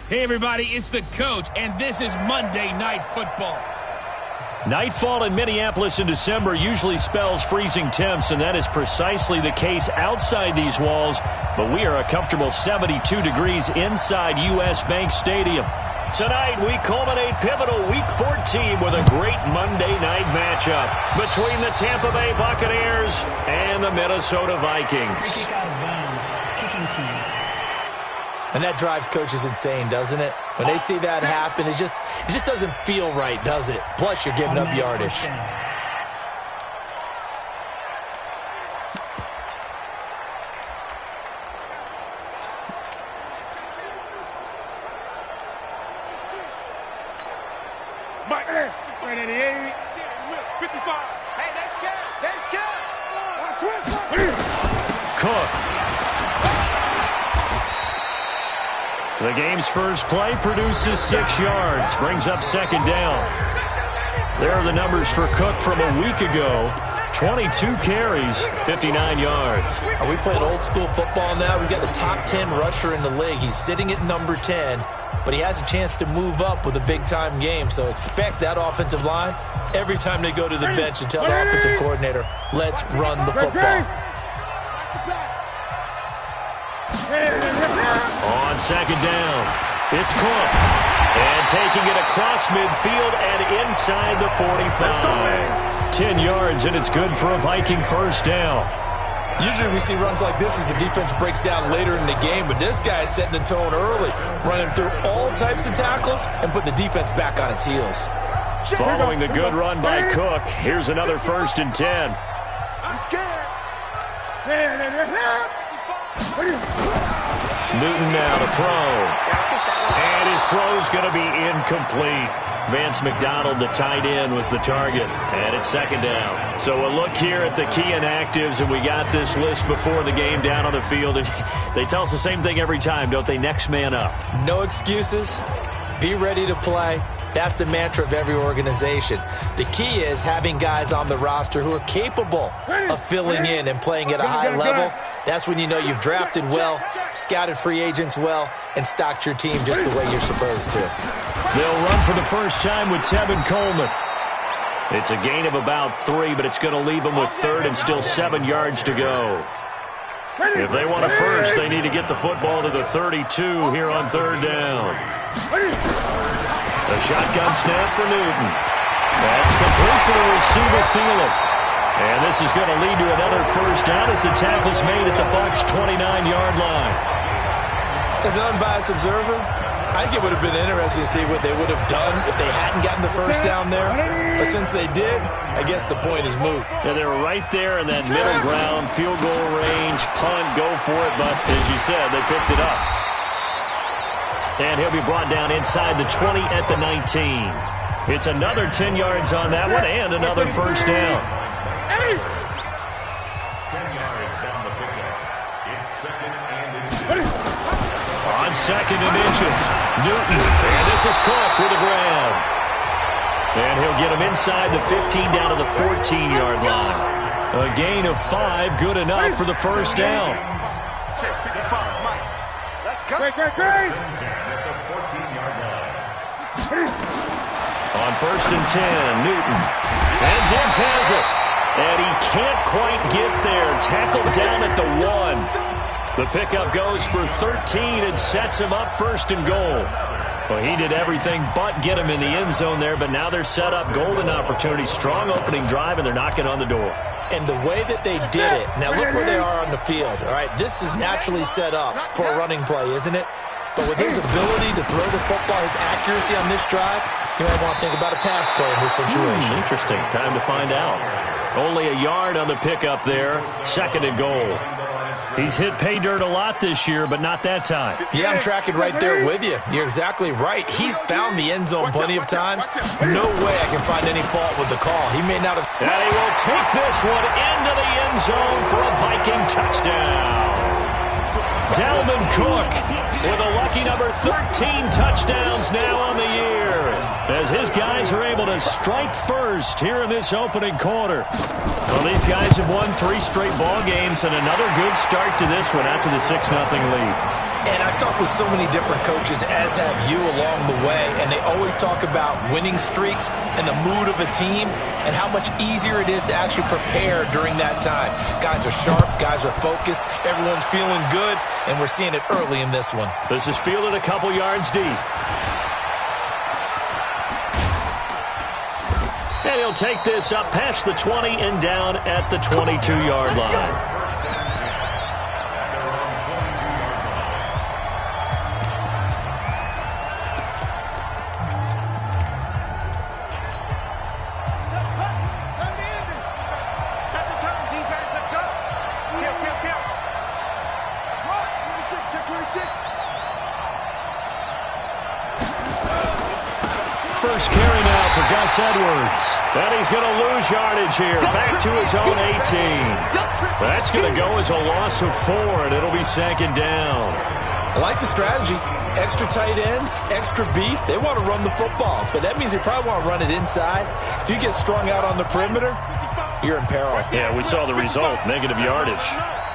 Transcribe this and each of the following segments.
Hey, everybody, it's the coach, and this is Monday Night Football. Nightfall in Minneapolis in December usually spells freezing temps, and that is precisely the case outside these walls. But we are a comfortable 72 degrees inside U.S. Bank Stadium. Tonight, we culminate pivotal Week 14 with a great Monday night matchup between the Tampa Bay Buccaneers and the Minnesota Vikings. Free kick out of bounds, kicking team. And that drives coaches insane, doesn't it? When they see that happen, it just doesn't feel right, does it? Plus, you're giving up yardage. Mike, 188, 55. Hey, that's good. Cook. The game's first play produces 6 yards, brings up second down. There are the numbers for Cook from a week ago. 22 carries, 59 yards. Are we playing old school football now? We've got the top 10 rusher in the league. He's sitting at number 10, but he has a chance to move up with a big-time game. So expect that offensive line every time they go to the bench and tell the offensive coordinator, let's run the football. On second down, it's Cook. And taking it across midfield and inside the 45. 10 yards, and it's good for a Viking first down. Usually we see runs like this as the defense breaks down later in the game, but this guy is setting the tone early, running through all types of tackles and putting the defense back on its heels. Following the good run by Cook, here's another 1st and 10. I'm scared. Newton now to throw. And his throw's going to be incomplete. Vance McDonald, the tight end, was the target. And it's second down. So a look here at the key inactives, and we got this list before the game down on the field. And they tell us the same thing every time, don't they? Next man up. No excuses. Be ready to play. That's the mantra of every organization. The key is having guys on the roster who are capable of filling in and playing at a high level. That's when you know you've drafted well, scouted free agents well, and stocked your team just the way you're supposed to. They'll run for the first time with Tevin Coleman. It's a gain of about 3, but it's going to leave them with 3rd and still 7 yards to go. If they want a first, they need to get the football to the 32 here on 3rd down. A shotgun snap for Newton. That's complete to the receiver, Thielen. And this is going to lead to another first down as the tackle's made at the Bucs' 29-yard line. As an unbiased observer, I think it would have been interesting to see what they would have done if they hadn't gotten the first down there. But since they did, I guess the point is moot. Yeah, they were right there in that middle ground, field goal range, punt, go for it. But as you said, they picked it up. And he'll be brought down inside the 20 at the 19. It's another 10 yards on that one and another first down. 10 yards on the pickup. It's 2nd and inches. On 2nd and inches, Newton. And this is Cook with a grab. And he'll get him inside the 15 down to the 14-yard line. A gain of 5, good enough for the first down. Great. On 1st and 10, Newton. And Diggs has it. And he can't quite get there. Tackled down at the 1. The pickup goes for 13 and sets him up 1st and goal. Well, he did everything but get him in the end zone there, but now they're set up golden opportunity. Strong opening drive, and they're knocking on the door. And the way that they did it, now look where they are on the field. All right, this is naturally set up for a running play, isn't it? But with his ability to throw the football, his accuracy on this drive, you might want to think about a pass play in this situation. Interesting. Time to find out. Only a yard on the pickup there. 2nd and goal. He's hit pay dirt a lot this year, but not that time. Yeah, I'm tracking right there with you. You're exactly right. He's found the end zone plenty of times. No way I can find any fault with the call. He may not have... And he will take this one into the end zone for a Viking touchdown. Dalvin Cook with a lucky number 13 touchdowns now on the year, as his guys are able to strike first here in this opening quarter. Well, these guys have won 3 straight ball games and another good start to this one out to the 6-0 lead. And I I've talked with so many different coaches, as have you along the way, and they always talk about winning streaks and the mood of a team and how much easier it is to actually prepare during that time. Guys are sharp, guys are focused, everyone's feeling good, and we're seeing it early in this one. This is fielded a couple yards deep. And he'll take this up past the 20 and down at the 22-yard line. First carry now for Gus Edwards. And he's going to lose yardage here. Back to his own 18. That's going to go as a loss of 4, and it'll be second down. I like the strategy. Extra tight ends, extra beef. They want to run the football, but that means they probably want to run it inside. If you get strung out on the perimeter, you're in peril. Yeah, we saw the result, negative yardage.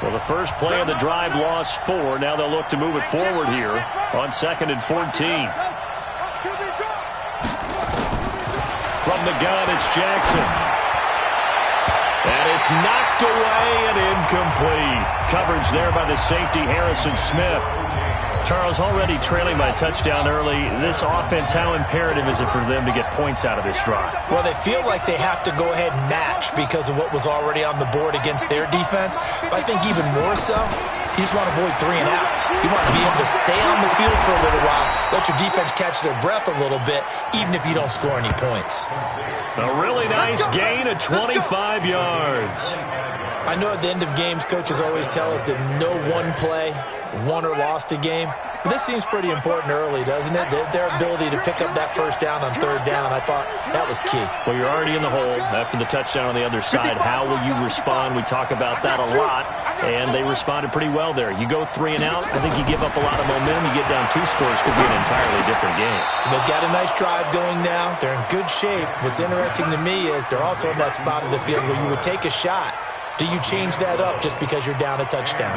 Well, the first play of the drive lost 4. Now they'll look to move it forward here on 2nd and 14. From the gun, it's Jackson. And it's knocked away and incomplete. Coverage there by the safety, Harrison Smith. Charles, already trailing by a touchdown early. This offense, how imperative is it for them to get points out of this drive? Well, they feel like they have to go ahead and match because of what was already on the board against their defense. But I think even more so, you just want to avoid 3 and outs. You want to be able to stay on the field for a little while, let your defense catch their breath a little bit, even if you don't score any points. A really nice gain of 25 yards. I know at the end of games, coaches always tell us that no one play won or lost a game. But this seems pretty important early, doesn't it? Their ability to pick up that first down on 3rd down, I thought that was key. Well, you're already in the hole after the touchdown on the other side. How will you respond? We talk about that a lot, and they responded pretty well there. You go 3 and out, I think you give up a lot of momentum. You get down 2 scores, could be an entirely different game. So they've got a nice drive going now. They're in good shape. What's interesting to me is they're also in that spot of the field where you would take a shot. Do you change that up just because you're down a touchdown?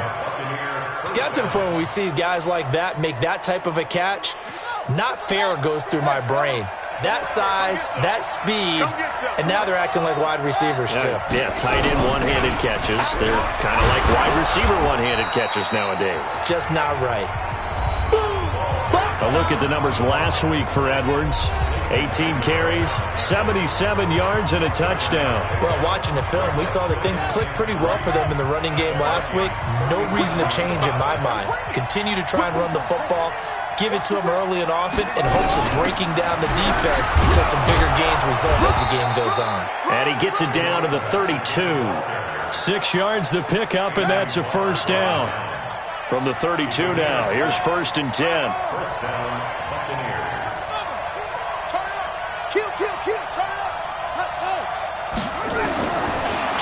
It's got to the point where we see guys like that make that type of a catch. Not fair goes through my brain. That size, that speed, and now they're acting like wide receivers too. Yeah, tight end one-handed catches. They're kind of like wide receiver one-handed catches nowadays. Just not right. A look at the numbers last week for Edwards. 18 carries, 77 yards, and a touchdown. Well, watching the film, we saw that things clicked pretty well for them in the running game last week. No reason to change in my mind. Continue to try and run the football, give it to them early and often in hopes of breaking down the defense so some bigger gains result as the game goes on. And he gets it down to the 32. 6 yards the pickup, and that's a first down. From the 32 now, here's 1st and 10. First down, Buccaneers.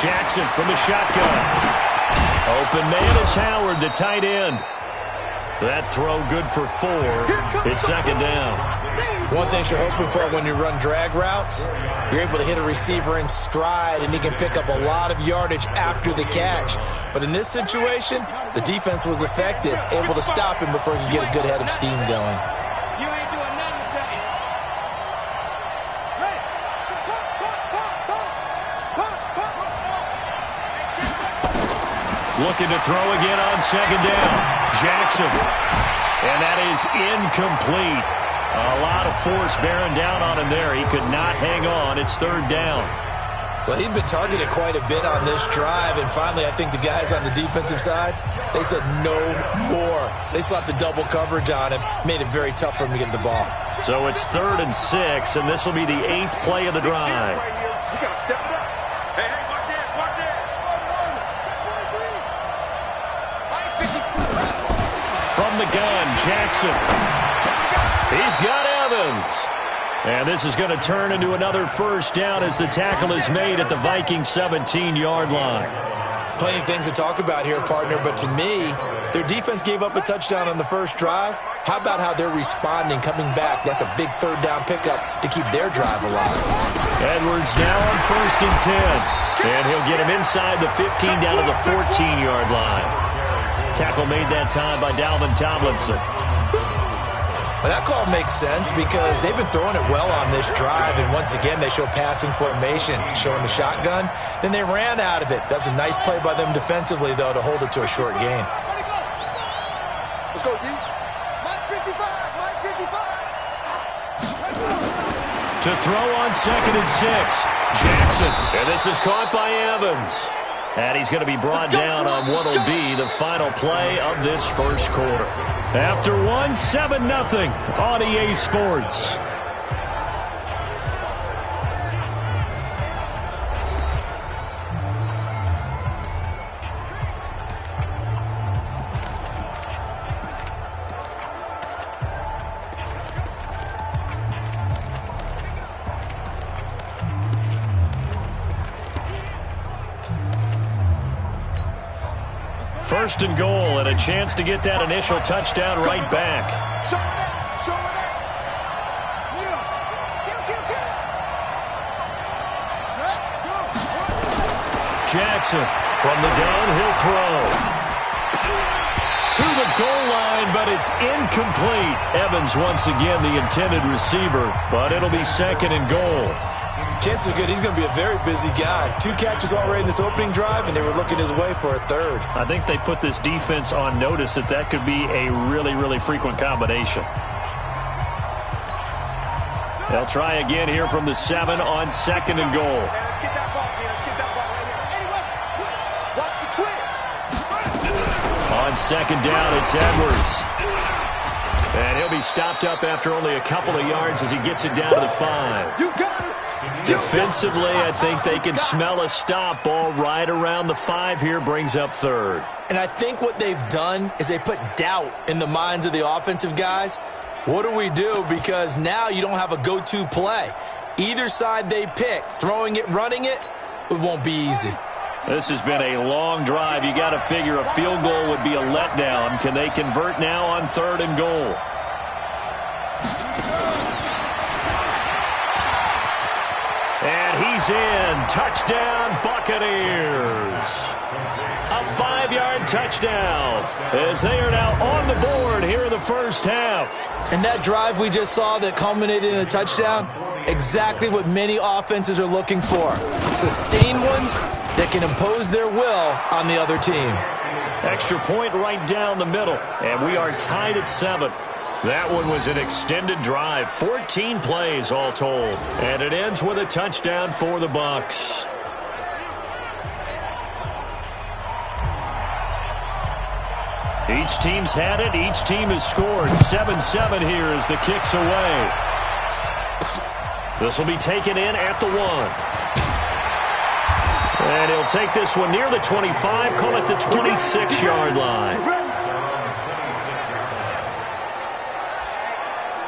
Jackson from the shotgun. Open man is Howard, the tight end. That throw good for 4. It's 2nd down. One thing you're hoping for when you run drag routes, you're able to hit a receiver in stride, and he can pick up a lot of yardage after the catch. But in this situation, the defense was effective, able to stop him before he could get a good head of steam going. Looking to throw again on 2nd down. Jackson. And that is incomplete. A lot of force bearing down on him there. He could not hang on. It's 3rd down. Well, he'd been targeted quite a bit on this drive, and finally I think the guys on the defensive side, they said no more. They slapped the double coverage on him, made it very tough for him to get the ball. So it's 3rd and 6, and this will be the 8th play of the drive. From the gun, Jackson. He's got Evans. And this is going to turn into another first down as the tackle is made at the Vikings 17-yard line. Plenty of things to talk about here, partner, but to me, their defense gave up a touchdown on the first drive. How about how they're responding, coming back? That's a big 3rd down pickup to keep their drive alive. Edwards now on 1st and 10. And he'll get him inside the 15 down to the 14-yard line. Tackle made that time by Dalvin Tomlinson. Well, that call makes sense because they've been throwing it well on this drive, and once again, they show passing formation, showing the shotgun. Then they ran out of it. That was a nice play by them defensively, though, to hold it to a short gain. Let's go, D. Mike 55, Mike 55. To throw on 2nd and 6. Jackson, and this is caught by Evans. And he's going to be brought down on what will be the final play of this first quarter. After one, 7-0 on EA Sports. First and goal, and a chance to get that initial touchdown right back. Jackson from the downhill throw. To the goal line, but it's incomplete. Evans once again the intended receiver, but it'll be 2nd and goal. Chances are good he's going to be a very busy guy. 2 catches already in this opening drive, and they were looking his way for a 3rd. I think they put this defense on notice that could be a really, really frequent combination. They'll try again here from the 7 on 2nd and goal. Let's get that ball here. Let's get that ball right here. Anyway, watch the twist. On 2nd down, it's Edwards. And he'll be stopped up after only a couple of yards as he gets it down to the 5. You got it. Defensively, I think they can smell a stop. Ball right around the 5 here, brings up 3rd. And I think what they've done is they put doubt in the minds of the offensive guys. What do we do? Because now you don't have a go-to play. Either side they pick, throwing it, running it, it won't be easy. This has been a long drive. You got to figure a field goal would be a letdown. Can they convert now on 3rd and goal? And he's in. Touchdown, Buccaneers. A 5-yard touchdown as they are now on the board here in the first half. And that drive we just saw that culminated in a touchdown, exactly what many offenses are looking for. Sustained ones that can impose their will on the other team. Extra point right down the middle, and we are tied at 7. That one was an extended drive, 14 plays all told, and it ends with a touchdown for the Bucs. Each team's had it. Each team has scored. 7-7 here as the kick's away. This will be taken in at the 1. And he'll take this one near the 25, call it the 26-yard line.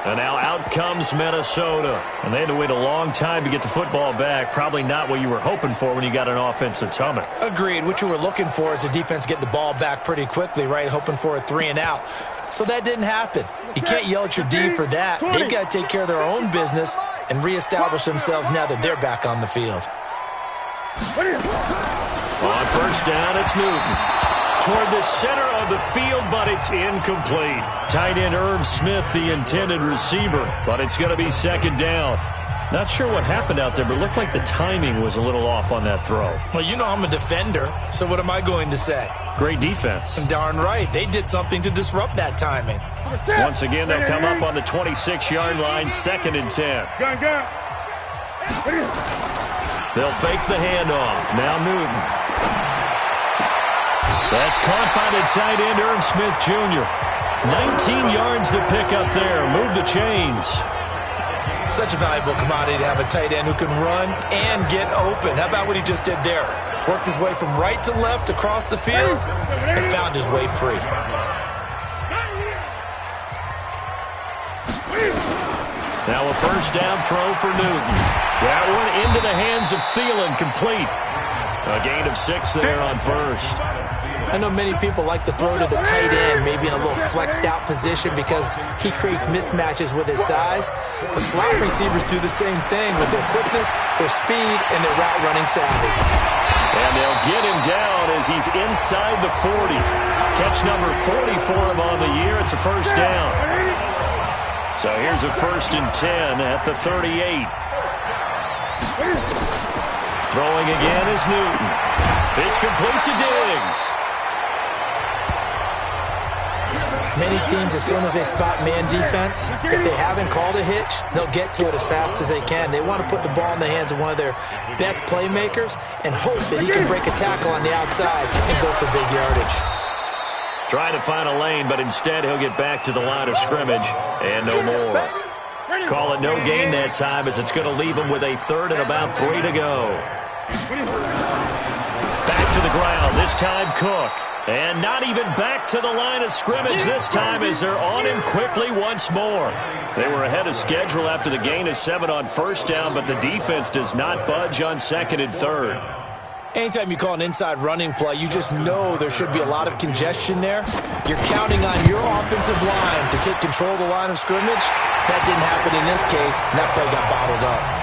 And now out comes Minnesota. And they had to wait a long time to get the football back. Probably not what you were hoping for when you got an offense that's humming. Agreed. What you were looking for is the defense get the ball back pretty quickly, right? Hoping for a 3 and out. So that didn't happen. You can't yell at your D for that. They've got to take care of their own business and reestablish themselves now that they're back on the field. On first down, it's Newton. Toward the center of the field, but it's incomplete. Tight end Irv Smith, the intended receiver, but it's going to be 2nd down. Not sure what happened out there, but it looked like the timing was a little off on that throw. Well, you know I'm a defender, so what am I going to say? Great defense. Darn right. They did something to disrupt that timing. Once again, they'll come up on the 26-yard line, 2nd and 10. They'll fake the handoff. Now Newton. That's caught by the tight end, Irv Smith Jr. 19 yards to pick up there. Move the chains. Such a valuable commodity to have a tight end who can run and get open. How about what he just did there? Worked his way from right to left across the field and found his way free. Now a first down throw for Newton. That one into the hands of Thielen, complete. A gain of 6 there on first. I know many people like to throw to the tight end, maybe in a little flexed out position because he creates mismatches with his size. But slot receivers do the same thing with their quickness, their speed, and their route running savvy. And they'll get him down as he's inside the 40. Catch number 40 for him on the year. It's a first down. So here's a 1st and 10 at the 38. Throwing again is Newton. It's complete to Diggs. Many teams, as soon as they spot man defense, if they haven't called a hitch, they'll get to it as fast as they can. They want to put the ball in the hands of one of their best playmakers and hope that he can break a tackle on the outside and go for big yardage. Trying to find a lane, but instead he'll get back to the line of scrimmage and no more. Call it no gain that time, as it's going to leave him with a 3rd and about 3 to go. Back to the ground, this time Cook. And not even back to the line of scrimmage this time, as they're on him quickly once more. They were ahead of schedule after the gain of 7 on 1st down, but the defense does not budge on 2nd and 3rd. Anytime you call an inside running play, you just know there should be a lot of congestion there. You're counting on your offensive line to take control of the line of scrimmage. That didn't happen in this case, and that play got bottled up.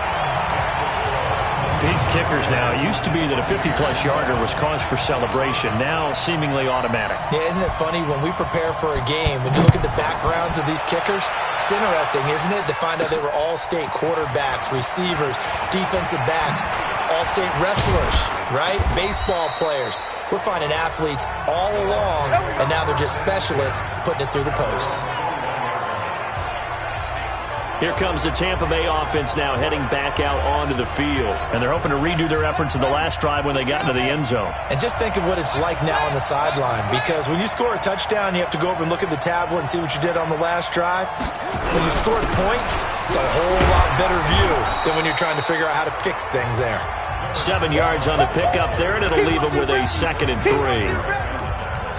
These kickers now, it used to be that a 50-plus yarder was cause for celebration, now seemingly automatic. Yeah, isn't it funny when we prepare for a game, when you look at the backgrounds of these kickers, it's interesting, isn't it, to find out they were all-state quarterbacks, receivers, defensive backs, all-state wrestlers, right? Baseball players. We're finding athletes all along, and now they're just specialists putting it through the posts. Here comes the Tampa Bay offense now heading back out onto the field. And they're hoping to redo their efforts in the last drive when they got into the end zone. And just think of what it's like now on the sideline, because when you score a touchdown, you have to go over and look at the tablet and see what you did on the last drive. When you scored points, it's a whole lot better view than when you're trying to figure out how to fix things there. 7 yards on the pickup there, and it'll leave them with a 2nd and 3.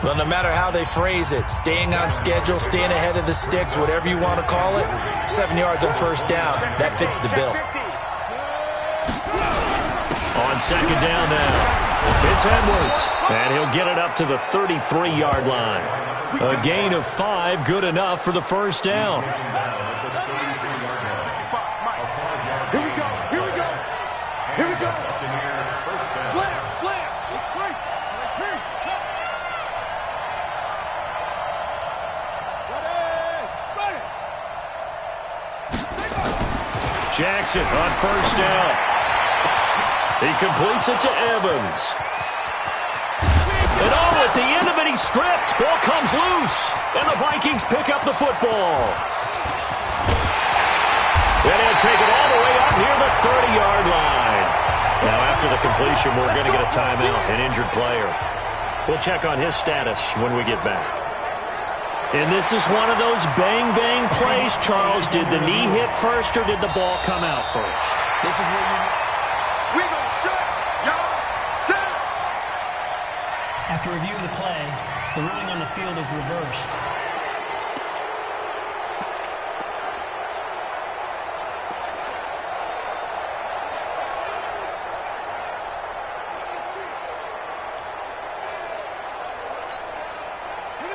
Well, no matter how they phrase it, staying on schedule, staying ahead of the sticks, whatever you want to call it, 7 yards on 1st down, that fits the bill. On 2nd down now, it's Edwards, and he'll get it up to the 33-yard line. A gain of 5, good enough for the 1st down. Here we go, here we go, here we go. Slam, slam, Jackson on 1st down. He completes it to Evans. And at the end of it, he's stripped. Ball comes loose. And the Vikings pick up the football. And he'll take it all the way up near the 30-yard line. Now, after the completion, we're going to get a timeout, an injured player. We'll check on his status when we get back. And this is one of those bang-bang plays, Charles. Did the knee hit first or did the ball come out first? This is where We gonna shut y'all down. After review of the play, the ruling on the field is reversed.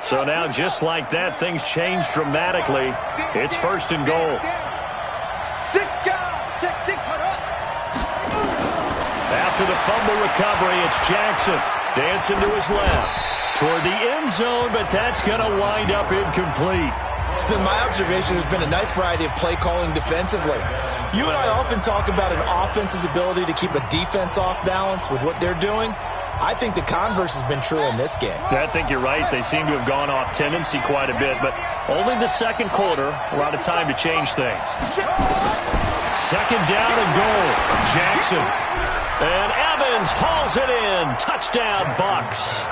So now, just like that, things change dramatically. It's 1st and goal. After the fumble recovery, it's Jackson. Dancing to his left. Toward the end zone, but that's going to wind up incomplete. It's been my observation there's been a nice variety of play calling defensively. You and I often talk about an offense's ability to keep a defense off balance with what they're doing. I think the converse has been true in this game. I think you're right. They seem to have gone off tendency quite a bit, but only the 2nd quarter, a lot of time to change things. 2nd down and goal. Jackson. And Evans hauls it in. Touchdown, Bucs.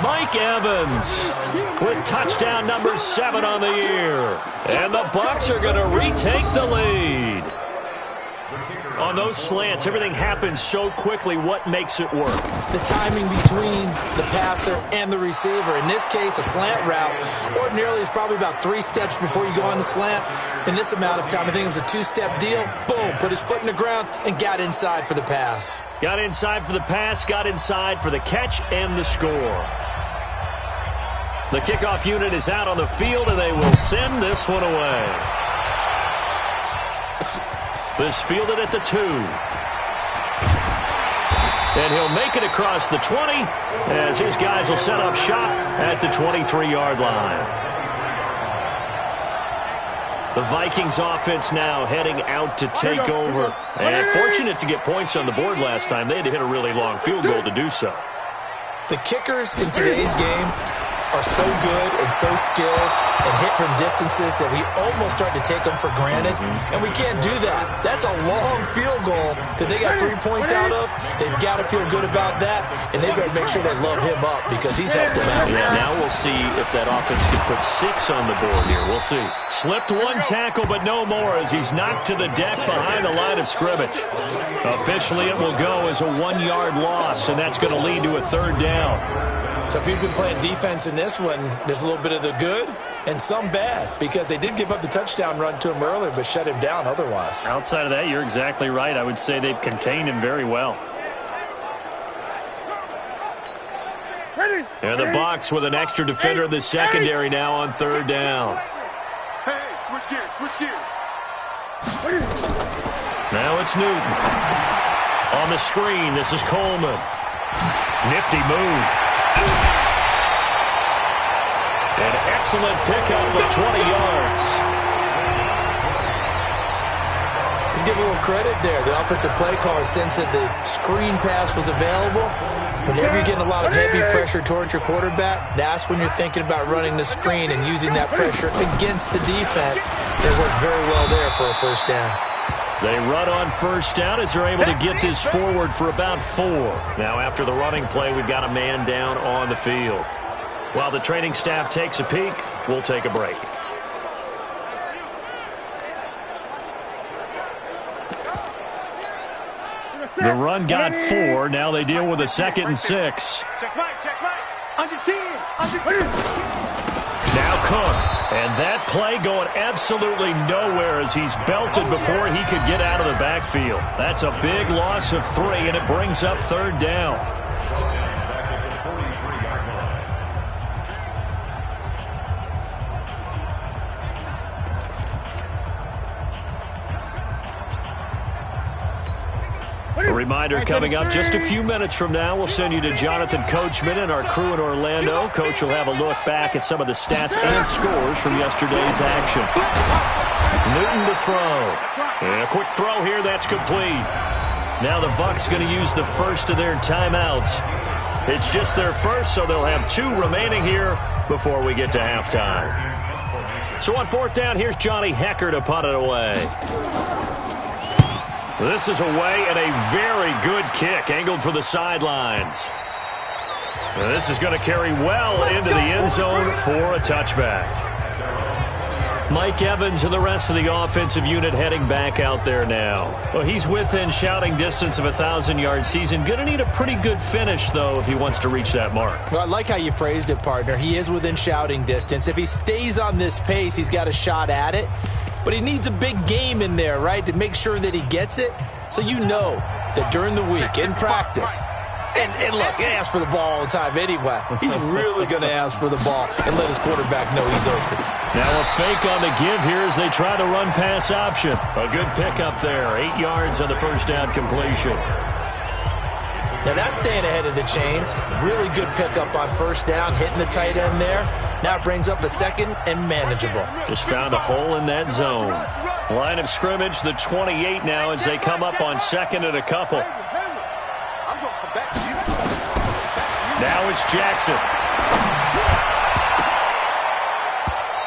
Mike Evans with touchdown number 7 on the year. And the Bucs are going to retake the lead. On those slants, everything happens so quickly. What makes it work? The timing between the passer and the receiver. In this case, a slant route ordinarily is probably about 3 steps before you go on the slant. In this amount of time, I think it was a 2-step deal. Boom, put his foot in the ground and got inside for the pass. Got inside for the pass, got inside for the catch and the score. The kickoff unit is out on the field, and they will send this one away. This fielded at the 2. And he'll make it across the 20 as his guys will set up shop at the 23-yard line. The Vikings offense now heading out to take over. And fortunate to get points on the board last time. They had to hit a really long field goal to do so. The kickers in today's game are so good and so skilled and hit from distances that we almost start to take them for granted, and we can't do that. That's a long field goal that they got 3 points out of. They've got to feel good about that, and they better make sure they load him up because he's helped them out. Yeah, now we'll see if that offense can put 6 on the board here. We'll see. Slipped one tackle, but no more as he's knocked to the deck behind the line of scrimmage. Officially, it will go as a 1-yard loss, and that's going to lead to a 3rd down. So if you've been playing defense in this one, there's a little bit of the good and some bad because they did give up the touchdown run to him earlier but shut him down otherwise. Outside of that, you're exactly right. I would say they've contained him very well. And the Bucs with an extra defender in the secondary now on 3rd down. Hey, switch gears, switch gears. Now it's Newton. On the screen, this is Coleman. Nifty move. An excellent pickup of 20 yards. Let's give a little credit there. The offensive play caller sense that the screen pass was available. Whenever you're getting a lot of heavy pressure towards your quarterback, that's when you're thinking about running the screen and using that pressure against the defense. They worked very well there for a 1st down. They run on 1st down as they're able to get this forward for about 4. Now after the running play, we've got a man down on the field. While the training staff takes a peek, we'll take a break. The run got 4. Now they deal with a 2nd and 6. Check mine, under 10, under 10. Now Cook. And that play going absolutely nowhere as he's belted before he could get out of the backfield. That's a big loss of 3, and it brings up 3rd down. A reminder coming up just a few minutes from now, we'll send you to Jonathan Coachman and our crew in Orlando. Coach will have a look back at some of the stats and scores from yesterday's action. Newton to throw. And a quick throw here, that's complete. Now the Bucs going to use the first of their timeouts. It's just their first, so they'll have 2 remaining here before we get to halftime. So on 4th down, here's Johnny Hecker to punt it away. This is away and a very good kick, angled for the sidelines. And this is going to carry well into the end zone for a touchback. Mike Evans and the rest of the offensive unit heading back out there now. Well, he's within shouting distance of a 1,000-yard season. Going to need a pretty good finish, though, if he wants to reach that mark. Well, I like how you phrased it, partner. He is within shouting distance. If he stays on this pace, he's got a shot at it. But he needs a big game in there, right, to make sure that he gets it. So you know that during the week, in practice, and look, he asks for the ball all the time anyway. He's really going to ask for the ball and let his quarterback know he's open. Now a fake on the give here as they try to run pass option. A good pickup there. 8 yards on the 1st down completion. Now that's staying ahead of the chains. Really good pickup on 1st down, hitting the tight end there. Now it brings up a 2nd and manageable. Just found a hole in that zone. Line of scrimmage, the 28 now as they come up on 2nd and a couple. Now it's Jackson.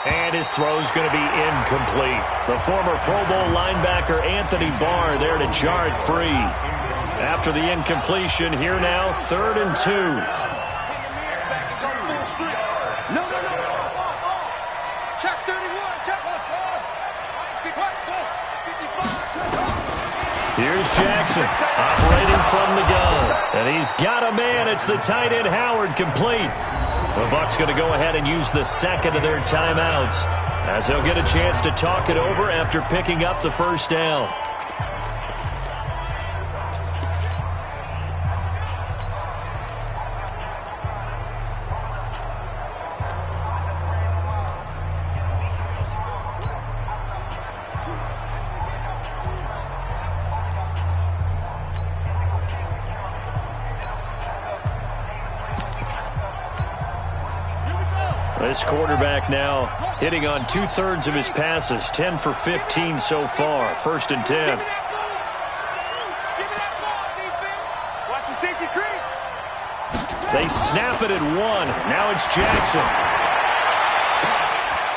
And his throw's going to be incomplete. The former Pro Bowl linebacker Anthony Barr there to jar it free. After the incompletion, here now, 3rd and 2. No. Check 31. Check us. Here's Jackson operating from the gun. And he's got a man. It's the tight end Howard, complete. The Bucs going to go ahead and use the 2nd of their timeouts as they'll get a chance to talk it over after picking up the 1st down. This quarterback now hitting on 2/3 of his passes, 10 for 15 so far. 1st and 10. Watch the safety creep. They snap it at 1. Now it's Jackson.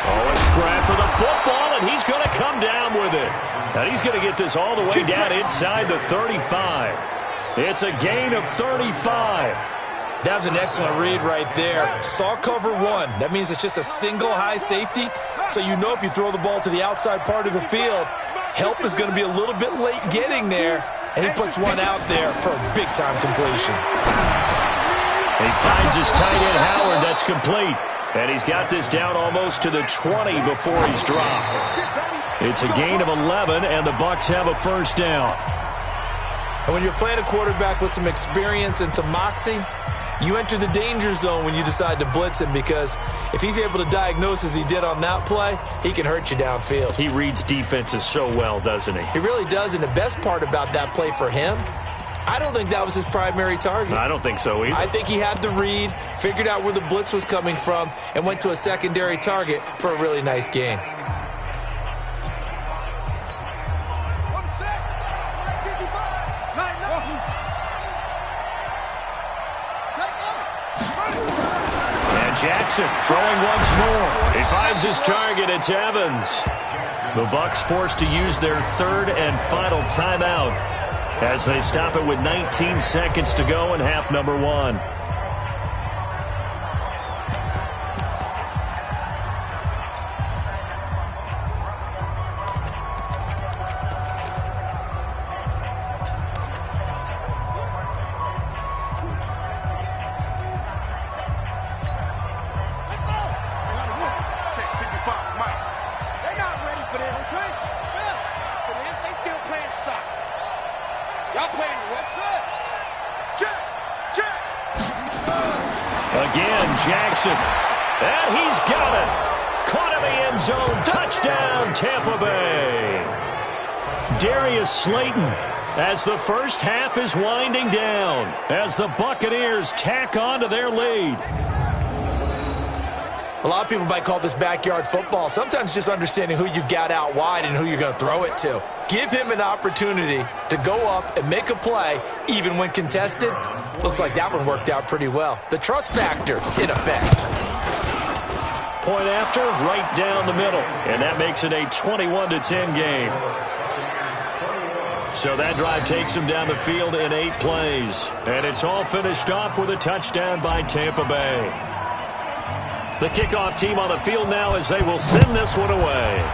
Oh, a scrap for the football, and he's going to come down with it. And he's going to get this all the way down inside the 35. It's a gain of 35. That was an excellent read right there. Saw cover 1. That means it's just a single high safety. So you know if you throw the ball to the outside part of the field, help is going to be a little bit late getting there. And he puts one out there for a big-time completion. He finds his tight end, Howard. That's complete. And he's got this down almost to the 20 before he's dropped. It's a gain of 11, and the Bucs have a 1st down. And when you're playing a quarterback with some experience and some moxie, you enter the danger zone when you decide to blitz him, because if he's able to diagnose as he did on that play, he can hurt you downfield. He reads defenses so well, doesn't he? He really does, and the best part about that play for him, I don't think that was his primary target. I don't think so either. I think he had the read, figured out where the blitz was coming from, and went to a secondary target for a really nice gain. Jackson throwing once more. He finds his target. It's Evans. The Bucs forced to use their 3rd and final timeout as they stop it with 19 seconds to go in half number 1. Again, Jackson. And he's got it. Caught in the end zone. Touchdown, Tampa Bay. Darius Slayton as the first half is winding down, as the Buccaneers tack on to their lead. A lot of people might call this backyard football. Sometimes just understanding who you've got out wide and who you're going to throw it to. Give him an opportunity to go up and make a play, even when contested. Looks like that one worked out pretty well. The trust factor in effect. Point after, right down the middle. And that makes it a 21-10 game. So that drive takes him down the field in 8 plays. And it's all finished off with a touchdown by Tampa Bay. The kickoff team on the field now as they will send this one away.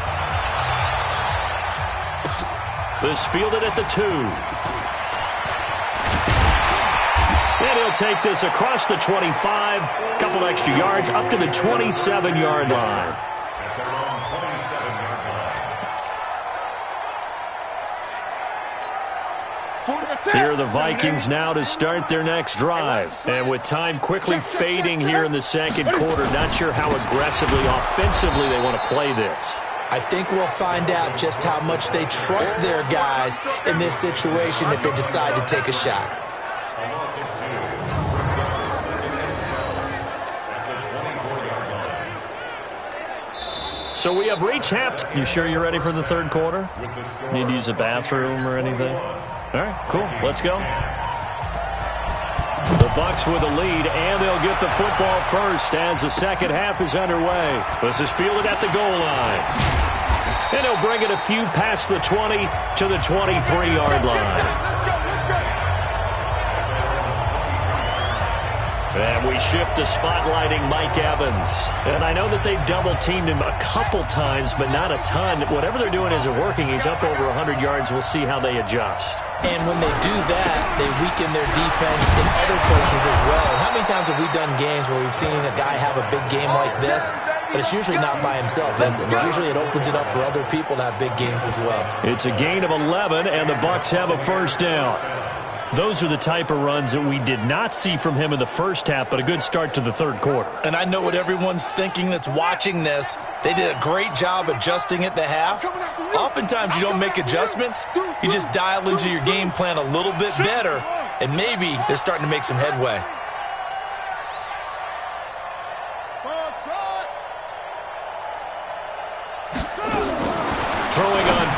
This fielded at the 2. And he'll take this across the 25, a couple extra yards, up to the 27-yard line. Here are the Vikings now to start their next drive. And with time quickly fading here in the second quarter, not sure how aggressively, offensively they want to play this. I think we'll find out just how much they trust their guys in this situation if they decide to take a shot. So we have reached half. You sure you're ready for the third quarter? Need to use a bathroom or anything? All right, cool. Let's go. The Bucs with a lead, and they'll get the football first as the second half is underway. This is fielded at the goal line. And he'll bring it a few past the 20 to the 23-yard line. And we shift to spotlighting Mike Evans. And I know that they've double-teamed him a couple times, but not a ton. Whatever they're doing isn't working. He's up over 100 yards. We'll see how they adjust. And when they do that, they weaken their defense in other places as well. And how many times have we done games where we've seen a guy have a big game like this, but it's usually not by himself, is it? Usually it opens it up for other people to have big games as well. It's a gain of 11, and the Bucs have a first down. Those are the type of runs that we did not see from him in the first half, but a good start to the third quarter. And I know what everyone's thinking that's watching this. They did a great job adjusting at the half. Oftentimes you don't make adjustments. You just dial into your game plan a little bit better, and maybe they're starting to make some headway.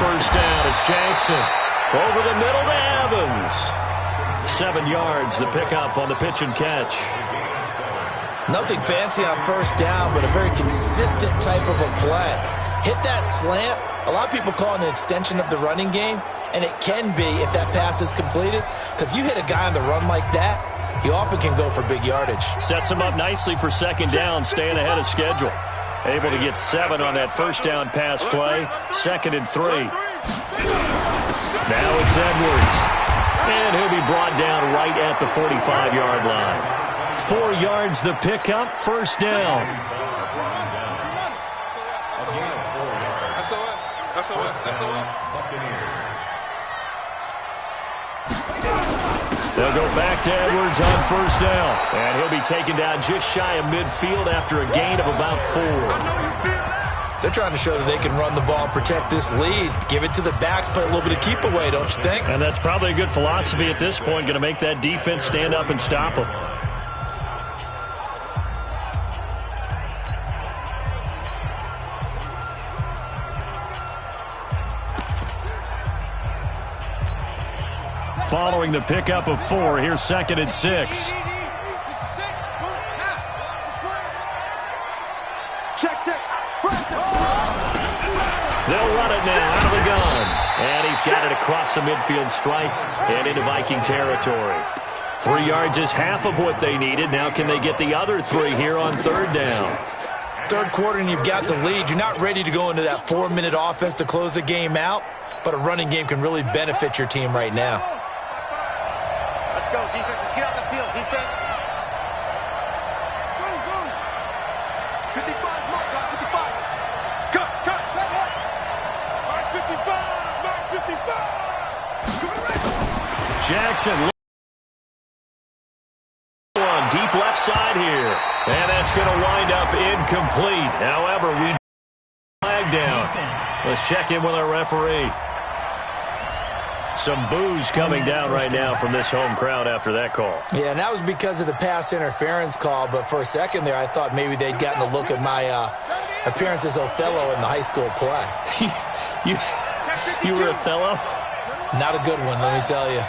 first down. It's Jackson. Over the middle to Evans. 7 yards, the pickup on the pitch and catch. Nothing fancy on first down, but a very consistent type of a play. Hit that slant. A lot of people call it an extension of the running game, and it can be if that pass is completed, because you hit a guy on the run like that, he often can go for big yardage. Sets him up nicely for second down, staying ahead of schedule. Able to get 7 on that first down pass play. 2nd and 3. Now it's Edwards. And he'll be brought down right at the 45-yard line. 4 yards the pickup, first down. They'll go back to Edwards on first down. And he'll be taken down just shy of midfield after a gain of about 4. They're trying to show that they can run the ball and protect this lead. Give it to the backs, play a little bit of keep away, don't you think? And that's probably a good philosophy at this point, going to make that defense stand up and stop them. Following the pickup of 4, here's 2nd and 6. They'll run it now out of the gun. And he's got it across the midfield stripe and into Viking territory. 3 yards is half of what they needed. Now can they get the other 3 here on third down? Third quarter and you've got the lead. You're not ready to go into that 4-minute offense to close the game out, but a running game can really benefit your team right now. Let's go, defense. Let's get out the field, defense. Go, go. 55, mark, 55. Cut, cut, set up. Mark 55, mark 55. Jackson. One deep left side here. And that's going to wind up incomplete. However, we flag down. Let's check in with our referee. Some boos coming down right now from this home crowd after that call. Yeah, and that was because of the pass interference call, but for a second there I thought maybe they'd gotten a look at my appearance as Othello in the high school play. You were Othello? Not a good one, let me tell you.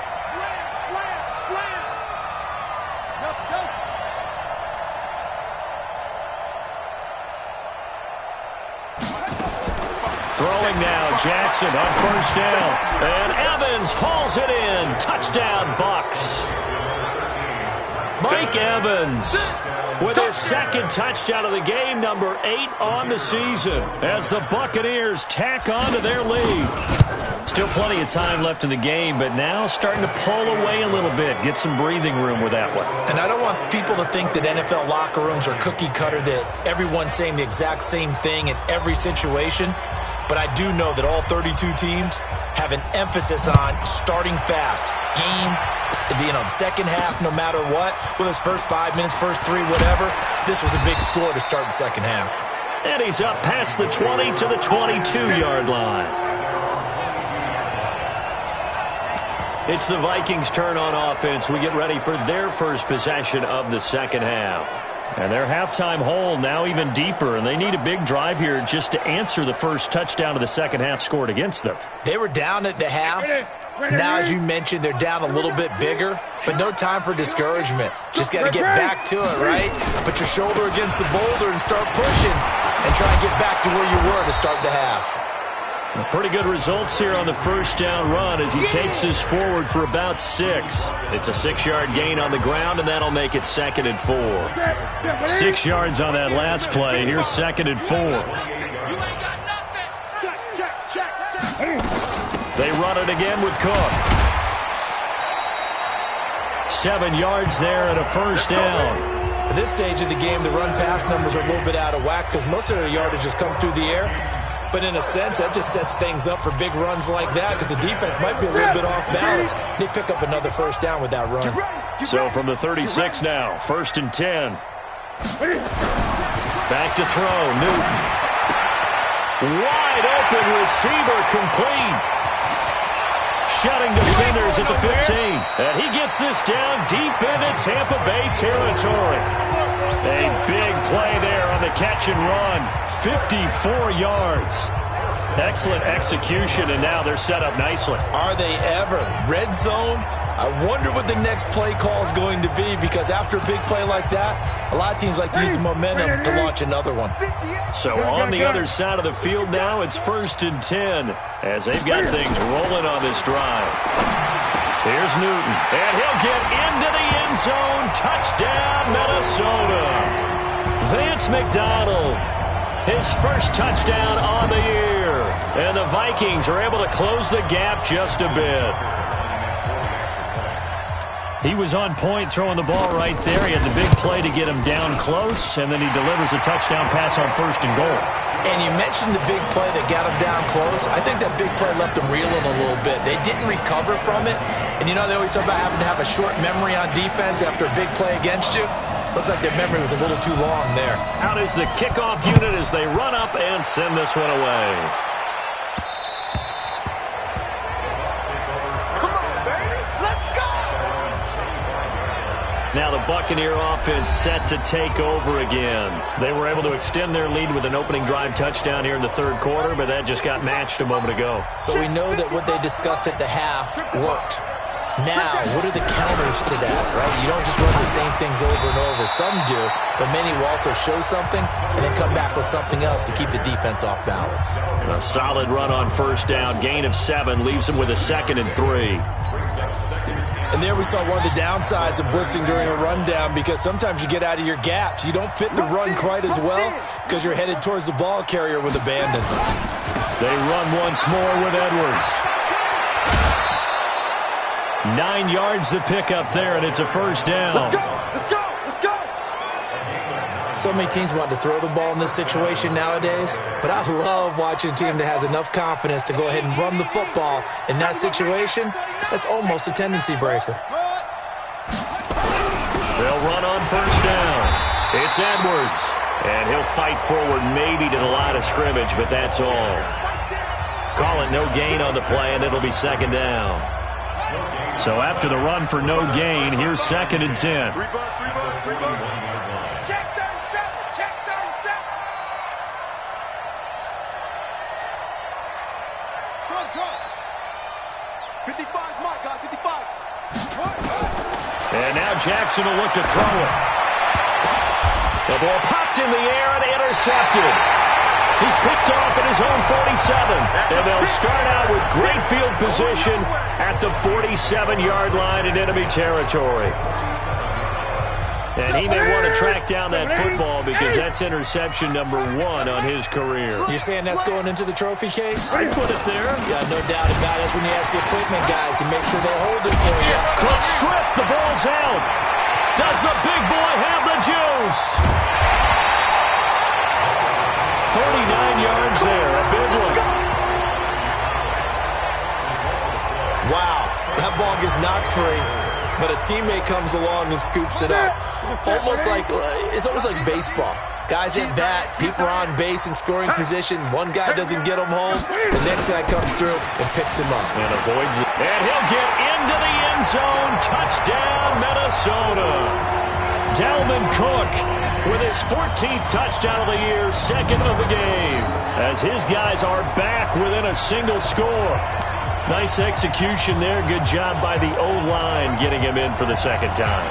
Throwing now, Jackson on first down. And Evans hauls it in. Touchdown, Bucks. Mike Evans with his 2nd touchdown of the game, number 8 on the season, as the Buccaneers tack on to their lead. Still plenty of time left in the game, but now starting to pull away a little bit. Get some breathing room with that one. And I don't want people to think that NFL locker rooms are cookie cutter, that everyone's saying the exact same thing in every situation. But I do know that all 32 teams have an emphasis on starting fast. Game, second half, no matter what. Whether it's first 5 minutes, first 3, whatever. This was a big score to start the second half. And he's up past the 20 to the 22-yard line. It's the Vikings' turn on offense. We get ready for their first possession of the second half. And their halftime hole now even deeper, and they need a big drive here just to answer the first touchdown of the second half scored against them. They were down at the half. Now, as you mentioned, they're down a little bit bigger, but no time for discouragement. Just got to get back to it, right? Put your shoulder against the boulder and start pushing and try and get back to where you were to start the half. Pretty good results here on the first down run as he takes this forward for about 6. It's a 6-yard gain on the ground, and that'll make it 2nd and 4. 6 yards on that last play. Here's 2nd and 4. They run it again with Cook. 7 yards there and a first down. At this stage of the game, the run-pass numbers are a little bit out of whack because most of the yardage has come through the air. But in a sense, that just sets things up for big runs like that because the defense might be a little bit off balance. They pick up another first down with that run. So from the 36 now, 1st and 10. Back to throw, Newton. Wide open receiver complete. Shutting defenders at the 15. And he gets this down deep into Tampa Bay territory. A big play there on the catch and run. 54 yards. Excellent execution, and now they're set up nicely. Are they ever? Red zone? I wonder what the next play call is going to be, because after a big play like that, a lot of teams like to use momentum to launch another one. So on the other side of the field now, it's 1st and 10 as they've got things rolling on this drive. Here's Newton, and he'll get into the end zone. Touchdown, Minnesota. Vance McDonald, his first touchdown on the year. And the Vikings are able to close the gap just a bit. He was on point throwing the ball right there. He had the big play to get him down close, and then he delivers a touchdown pass on 1st and goal. And you mentioned the big play that got him down close. I think that big play left him reeling a little bit. They didn't recover from it. And you know, they always talk about having to have a short memory on defense after a big play against you. Looks like their memory was a little too long there. Out is the kickoff unit as they run up and send this one away. Now the Buccaneer offense set to take over again. They were able to extend their lead with an opening drive touchdown here in the 3rd quarter, but that just got matched a moment ago. So we know that what they discussed at the half worked. Now, what are the counters to that, right? You don't just run the same things over and over. Some do, but many will also show something and then come back with something else to keep the defense off balance. And a solid run on 1st down. Gain of 7 leaves them with a 2nd and 3. And there we saw one of the downsides of blitzing during a rundown, because sometimes you get out of your gaps. You don't fit the run quite as well because you're headed towards the ball carrier with abandon. They run once more with Edwards. 9 yards to pick up there, and it's a 1st down. Let's go! Let's go! Let's go! So many teams want to throw the ball in this situation nowadays, but I love watching a team that has enough confidence to go ahead and run the football. In that situation, that's almost a tendency breaker. They'll run on 1st down. It's Edwards, and he'll fight forward maybe to the line of scrimmage, but that's all. Call it no gain on the play, and it'll be 2nd down. So after the run for no gain, here's 2nd and 10. Check 37! Check 37! Try. 55's my guy, 55. And now Jackson will look to throw it. The ball popped in the air and intercepted. He's picked off at his own 47. And they'll start out with great field position at the 47-yard line in enemy territory. And he may want to track down that football because that's interception number 1 on his career. You're saying that's going into the trophy case? I put it there. Yeah, no doubt about it. That's when you ask the equipment guys to make sure they hold it for you. Quick strip. The ball's out. Does the big boy have the juice? 39 yards there. A big one. Wow. That ball gets knocked free, but a teammate comes along and scoops it up. It's almost like baseball. Guys at bat, people are on base in scoring position. One guy doesn't get him home. The next guy comes through and picks him up. And avoids it. And he'll get into the end zone. Touchdown, Minnesota. Dalvin Cook with his 14th touchdown of the year, 2nd of the game, as his guys are back within a single score. Nice execution there. Good job by the O-line getting him in for the 2nd time.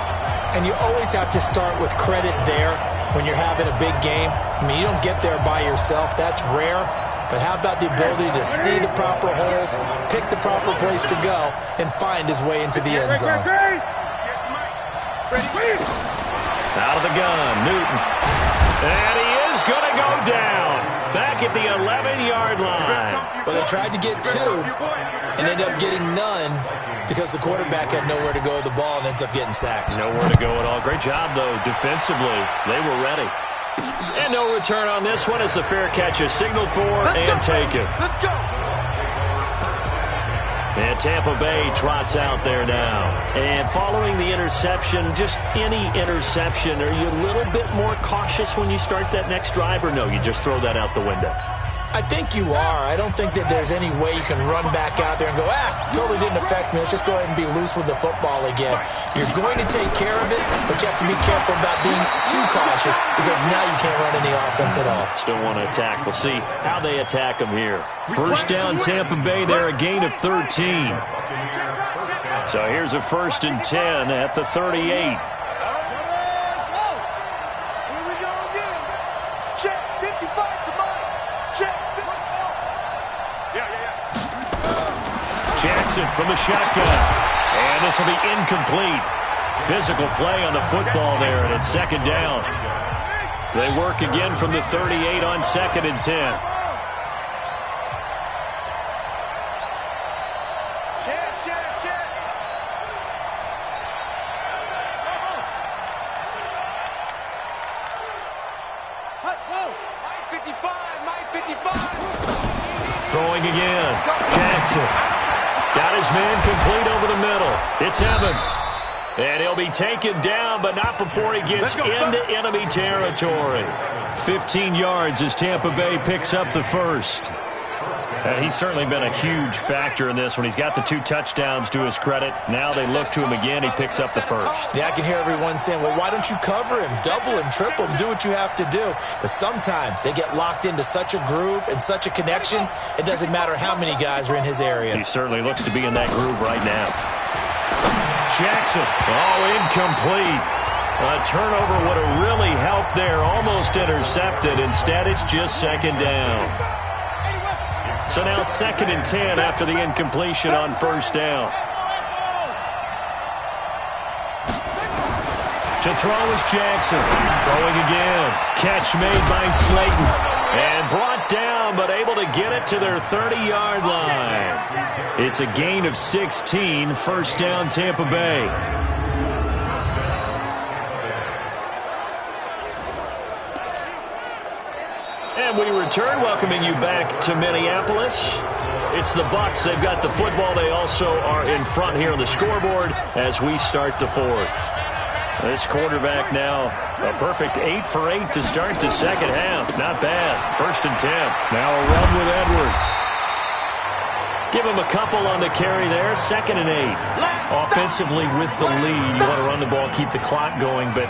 And you always have to start with credit there when you're having a big game. I mean, you don't get there by yourself. That's rare. But how about the ability to see the proper holes, pick the proper place to go, and find his way into the end zone? Out of the gun, Newton. And he is going to go down. Back at the 11-yard line. Well, they tried to get 2 and ended up getting none because the quarterback had nowhere to go with the ball and ends up getting sacked. Nowhere to go at all. Great job, though, defensively. They were ready. And no return on this one as the fair catch is signaled for and taken. Let's go! And Tampa Bay trots out there now. And following the interception, just any interception, are you a little bit more cautious when you start that next drive, or no, you just throw that out the window? I think you are. I don't think that there's any way you can run back out there and go, totally didn't affect me. Let's just go ahead and be loose with the football again. You're going to take care of it, but you have to be careful about being too cautious because now you can't run any offense at all. Still want to attack. We'll see how they attack them here. First down, Tampa Bay. They're a gain of 13. So here's a 1st and 10 at the 38. Jackson from the shotgun. And this will be incomplete. Physical play on the football there, and it's 2nd down. They work again from the 38 on 2nd and 10. Throwing again. Jackson. Got his man complete over the middle. It's Evans. And he'll be taken down, but not before he gets into enemy territory. 15 yards as Tampa Bay picks up the first. And he's certainly been a huge factor in this when he's got the 2 touchdowns to his credit. Now they look to him again. He picks up the first. Yeah, I can hear everyone saying, well, why don't you cover him, double him, triple him, do what you have to do. But sometimes they get locked into such a groove and such a connection, it doesn't matter how many guys are in his area. He certainly looks to be in that groove right now. Jackson, incomplete. A turnover would have really helped there, almost intercepted. Instead, it's just 2nd down. So now 2nd and 10 after the incompletion on 1st down. To throw is Jackson. Throwing again. Catch made by Slayton. And brought down, but able to get it to their 30-yard line. It's a gain of 16. 1st down, Tampa Bay. And we return, welcoming you back to Minneapolis. It's the Bucs. They've got the football. They also are in front here on the scoreboard as we start the 4th. This quarterback now a perfect 8 for 8 to start the 2nd half. Not bad. 1st and 10. Now a run with Edwards. Give him a couple on the carry there. 2nd and 8. Offensively with the lead, you want to run the ball, keep the clock going, but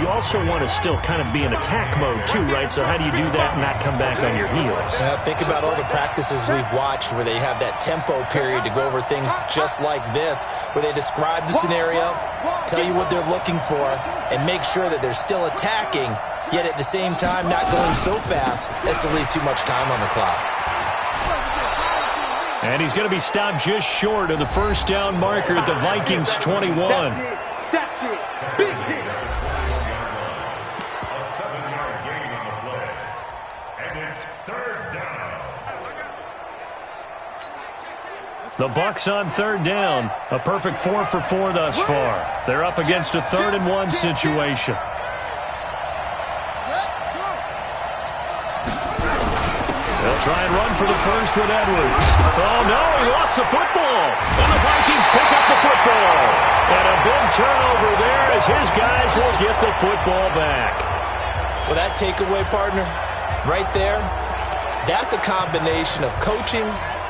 you also want to still kind of be in attack mode too, right? So how do you do that and not come back on your heels? Think about all the practices we've watched where they have that tempo period to go over things just like this, where they describe the scenario, tell you what they're looking for, and make sure that they're still attacking, yet at the same time not going so fast as to leave too much time on the clock. And he's going to be stopped just short of the 1st down marker at the Vikings 21. That's it. Big hit. A 7-yard gain on the play. And it's 3rd down. The Bucs on 3rd down. A perfect 4 for 4 thus far. They're up against a 3rd and 1 situation. They'll try and run for the first with Edwards. Oh, no, he lost the football. And the Vikings pick up the football. And a big turnover there as his guys will get the football back. Well, that takeaway, partner, right there, that's a combination of coaching,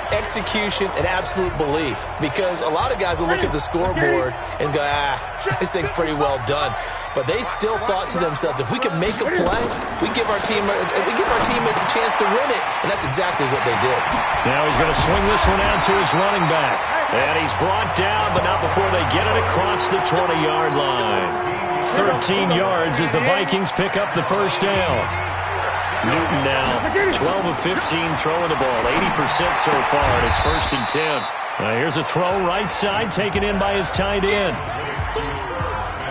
execution, and absolute belief. Because a lot of guys will look at the scoreboard and go, this thing's pretty well done. But they still thought to themselves, if we can make a play, we give our teammates a chance to win it. And that's exactly what they did. Now he's going to swing this one out to his running back. And he's brought down, but not before they get it across the 20-yard line. 13 yards as the Vikings pick up the 1st down. Newton now 12 of 15 throwing the ball, 80% so far, and it's 1st and 10. Here's a throw right side taken in by his tight end.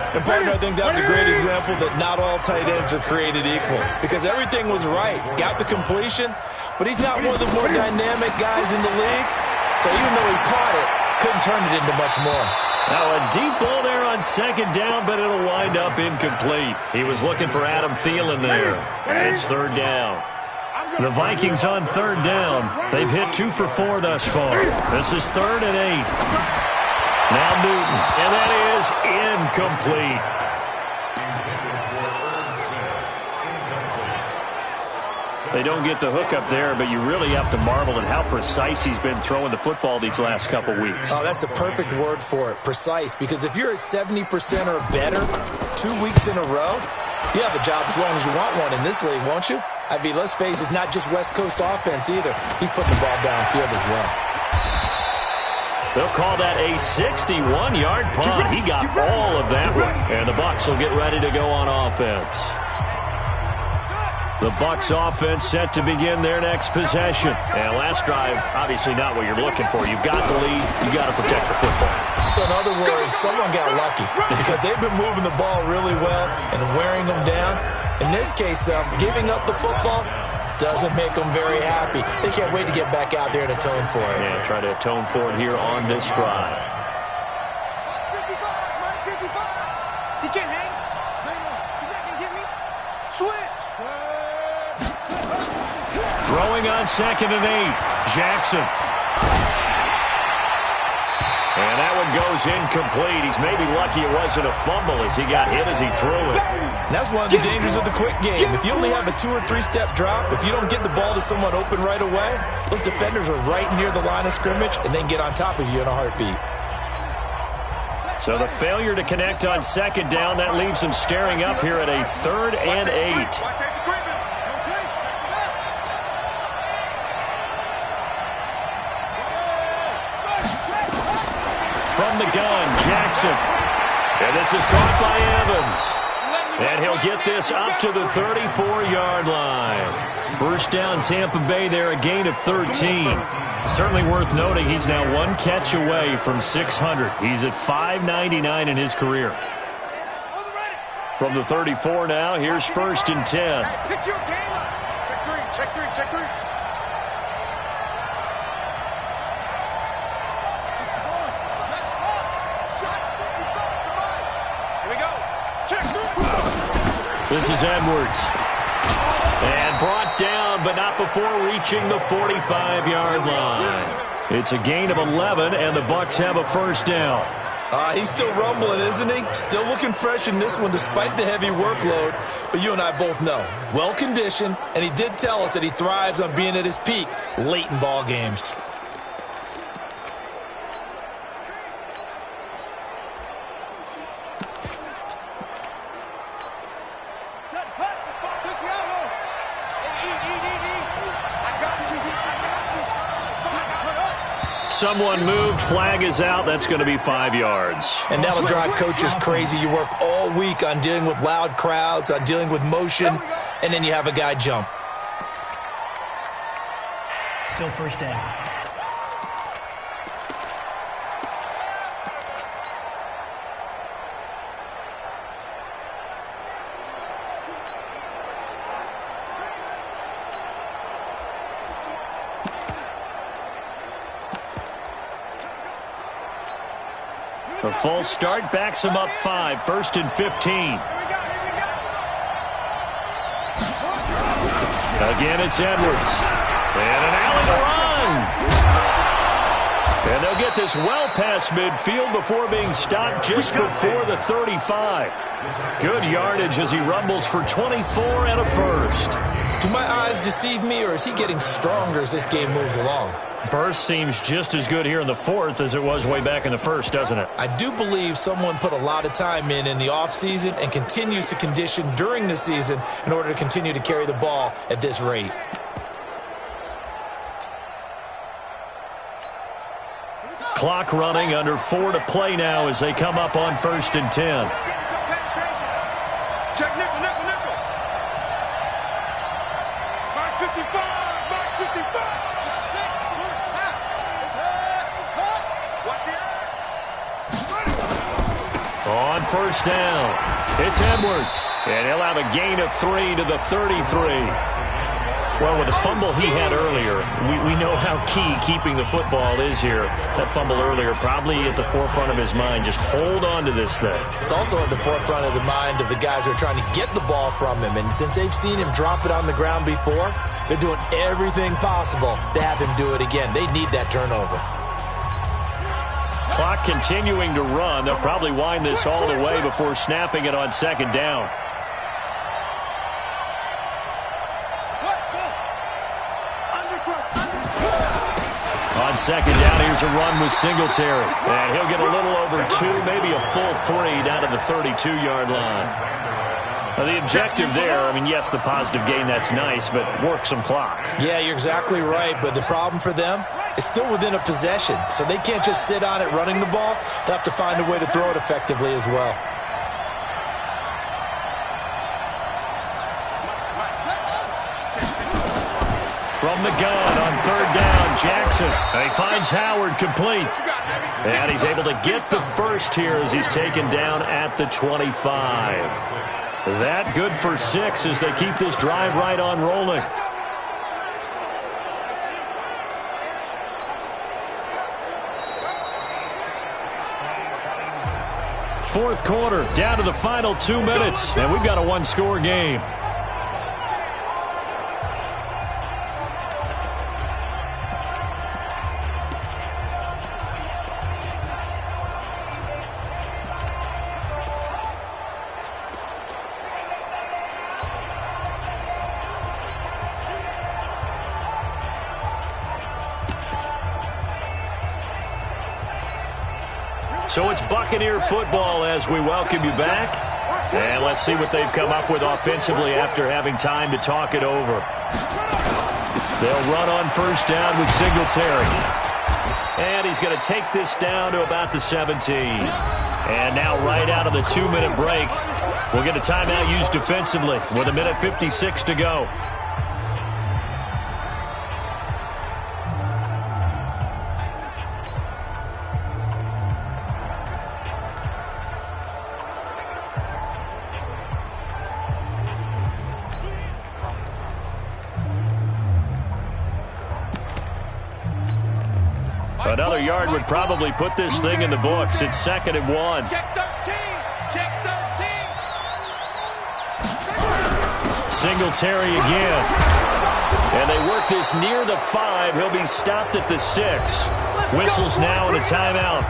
And, partner, I think that's a great example that not all tight ends are created equal. Because everything was right. Got the completion, but he's not one of the more dynamic guys in the league. So even though he caught it, couldn't turn it into much more. Now a deep ball there on 2nd down, but it'll wind up incomplete. He was looking for Adam Thielen there. And it's 3rd down. The Vikings on 3rd down. They've hit 2 for 4 thus far. This is 3rd and 8. Now Newton, and that is incomplete. They don't get the hook up there, but you really have to marvel at how precise he's been throwing the football these last couple weeks. Oh, that's the perfect word for it, precise. Because if you're at 70% or better 2 weeks in a row, you have a job as long as you want one in this league, won't you? I mean, let's face it, it's not just West Coast offense either. He's putting the ball downfield as well. They'll call that a 61-yard punt. He got all of that one. And the Bucs will get ready to go on offense. The Bucs offense set to begin their next possession. And last drive, obviously not what you're looking for. You've got the lead. You've got to protect the football. So in other words, someone got lucky because they've been moving the ball really well and wearing them down. In this case, though, giving up the football doesn't make them very happy. They can't wait to get back out there and atone for it. Yeah, try to atone for it here on this drive. He can't hang. He's not going to get me. Switch. Throwing on 2nd and 8. Jackson. And that one goes incomplete. He's maybe lucky it wasn't a fumble as he got hit as he threw it. And that's one of the dangers of the quick game. If you only have a 2- or 3-step drop, if you don't get the ball to someone open right away, those defenders are right near the line of scrimmage and then get on top of you in a heartbeat. So the failure to connect on 2nd down, that leaves him staring up here at a 3rd and 8. From the gun, Jackson. And this is caught by Evans. And he'll get this up to the 34-yard line. First down, Tampa Bay there, a gain of 13. Certainly worth noting he's now 1 catch away from 600. He's at 599 in his career. From the 34 now, here's 1st and 10. Pick your game up. Check 3, check 3, check 3. This is Edwards. And brought down, but not before reaching the 45-yard line. It's a gain of 11, and the Bucs have a first down. He's still rumbling, isn't he? Still looking fresh in this one despite the heavy workload. But you and I both know, well-conditioned, and he did tell us that he thrives on being at his peak late in ball games. Someone moved, flag is out. That's going to be 5 yards. And that'll drive coaches crazy. You work all week on dealing with loud crowds, on dealing with motion, and then you have a guy jump. Still first down. The false start backs him up 5, 1st and 15. Again, it's Edwards. And an alley to run. And they'll get this well past midfield before being stopped just before the 35. Good yardage as he rumbles for 24 and a first. Do my eyes deceive me, or is he getting stronger as this game moves along? Burst seems just as good here in the 4th as it was way back in the 1st, doesn't it? I do believe someone put a lot of time in the offseason and continues to condition during the season in order to continue to carry the ball at this rate. Clock running, under 4 to play now as they come up on 1st and 10. Check nickel, nickel, nickel. Mark 55, Mark 55. On first down, it's Edwards, and he'll have a gain of 3 to the 33. Well, with the fumble he had earlier, we know how key keeping the football is here. That fumble earlier probably at the forefront of his mind. Just hold on to this thing. It's also at the forefront of the mind of the guys who are trying to get the ball from him. And since they've seen him drop it on the ground before, they're doing everything possible to have him do it again. They need that turnover. Clock continuing to run. They'll probably wind this all the way before snapping it on 2nd down. On second down, here's a run with Singletary. And he'll get a little over 2, maybe a full 3 down to the 32-yard line. Now, the objective there, I mean, yes, the positive gain, that's nice, but work some clock. Yeah, you're exactly right, but the problem for them is still within a possession, so they can't just sit on it running the ball. They'll have to find a way to throw it effectively as well. From the gun on third down, Jackson. And he finds Howard complete. And he's able to get the first here as he's taken down at the 25. That good for 6 as they keep this drive right on rolling. Fourth quarter, down to the final 2 minutes, and we've got a one-score game. So it's Buccaneer football as we welcome you back. And let's see what they've come up with offensively after having time to talk it over. They'll run on first down with Singletary. And he's going to take this down to about the 17. And now right out of the 2-minute break, we'll get a timeout used defensively with 1:56 to go. Another yard would probably put this thing in the books. It's 2nd and 1. Check 13. Check 13. Singletary again. And they work this near the 5. He'll be stopped at the 6. Whistles now and a timeout.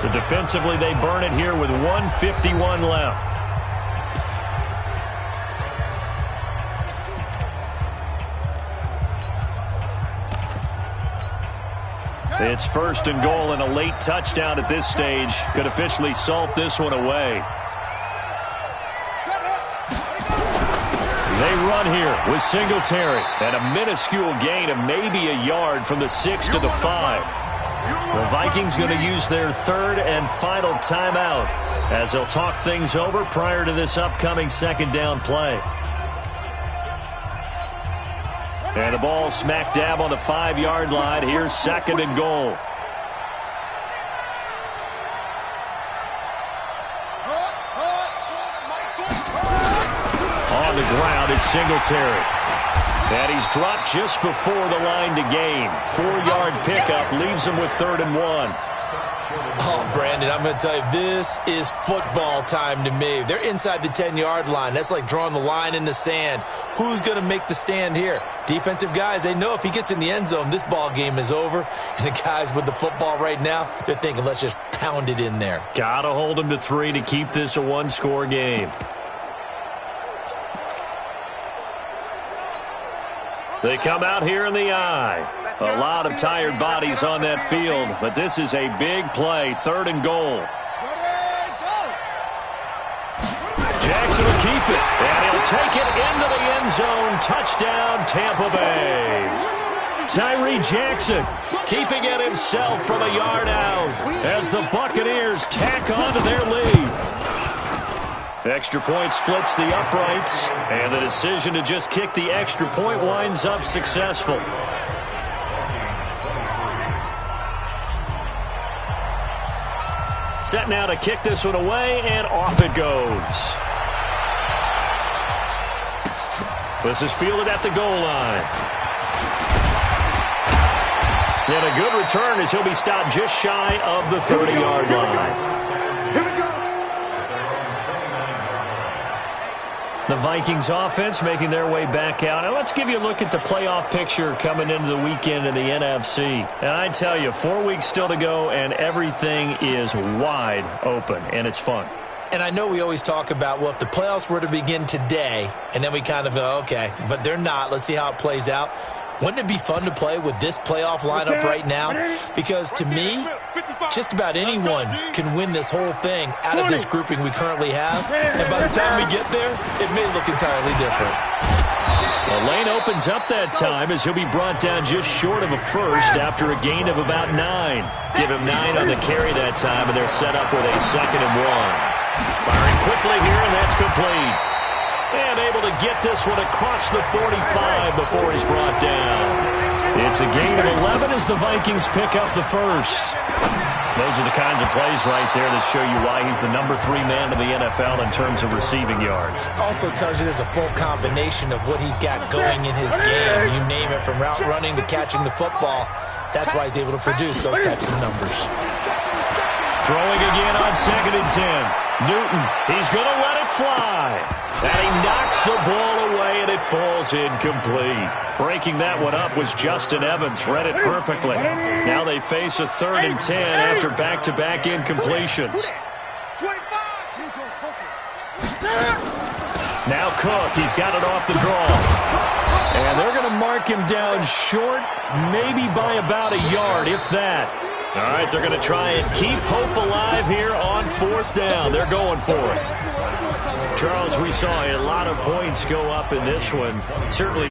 So defensively they burn it here with 1:51 left. It's 1st and goal and a late touchdown at this stage. Could officially salt this one away. They run here with Singletary. And a minuscule gain of maybe a yard from the 6 to the 5. The Vikings going to use their 3rd and final timeout as they'll talk things over prior to this upcoming 2nd down play. And the ball smack dab on the 5-yard line. Here's 2nd and goal. On the ground, it's Singletary. And he's dropped just before the line to gain. 4-yard pickup leaves him with 3rd and 1. Oh, Brandon, I'm going to tell you, this is football time to me. They're inside the 10-yard line. That's like drawing the line in the sand. Who's going to make the stand here? Defensive guys, they know if he gets in the end zone, this ball game is over. And the guys with the football right now, they're thinking, let's just pound it in there. Got to hold him to 3 to keep this a one-score game. They come out here in the eye. A lot of tired bodies on that field, but this is a big play. 3rd and goal. Jackson will keep it, and he'll take it into the end zone. Touchdown, Tampa Bay. Tyree Jackson keeping it himself from a yard out as the Buccaneers tack on to their lead. Extra point splits the uprights, and the decision to just kick the extra point winds up successful. Set now to kick this one away, and off it goes. This is fielded at the goal line. And a good return as he'll be stopped just shy of the 30-yard line. The Vikings offense making their way back out. Now let's give you a look at the playoff picture coming into the weekend in the NFC. And I tell you, 4 weeks still to go, and everything is wide open, and it's fun. And I know we always talk about, well, if the playoffs were to begin today, and then we kind of go, okay, but they're not. Let's see how it plays out. Wouldn't it be fun to play with this playoff lineup right now? Because to me, just about anyone can win this whole thing out of this grouping we currently have. And by the time we get there, it may look entirely different. The lane opens up that time as he'll be brought down just short of a first after a gain of about 9. Give him 9 on the carry that time, and they're set up with a 2nd and 1. Firing quickly here, and that's complete. And able to get this one across the 45 before he's brought down. It's a gain of 11 as the Vikings pick up the first. Those are the kinds of plays right there that show you why he's the number 3 man in the NFL in terms of receiving yards. Also tells you there's a full combination of what he's got going in his game. You name it, from route running to catching the football. That's why he's able to produce those types of numbers. Throwing again on 2nd and 10. Newton, he's going to let it fly. And he knocks the ball away, and it falls incomplete. Breaking that one up was Justin Evans. Read it perfectly. Now they face a 3rd and 10 after back-to-back incompletions. Now Cook, he's got it off the draw. And they're going to mark him down short, maybe by about a yard, if that. All right, they're going to try and keep hope alive here on 4th down. They're going for it. Charles, we saw a lot of points go up in this one. Certainly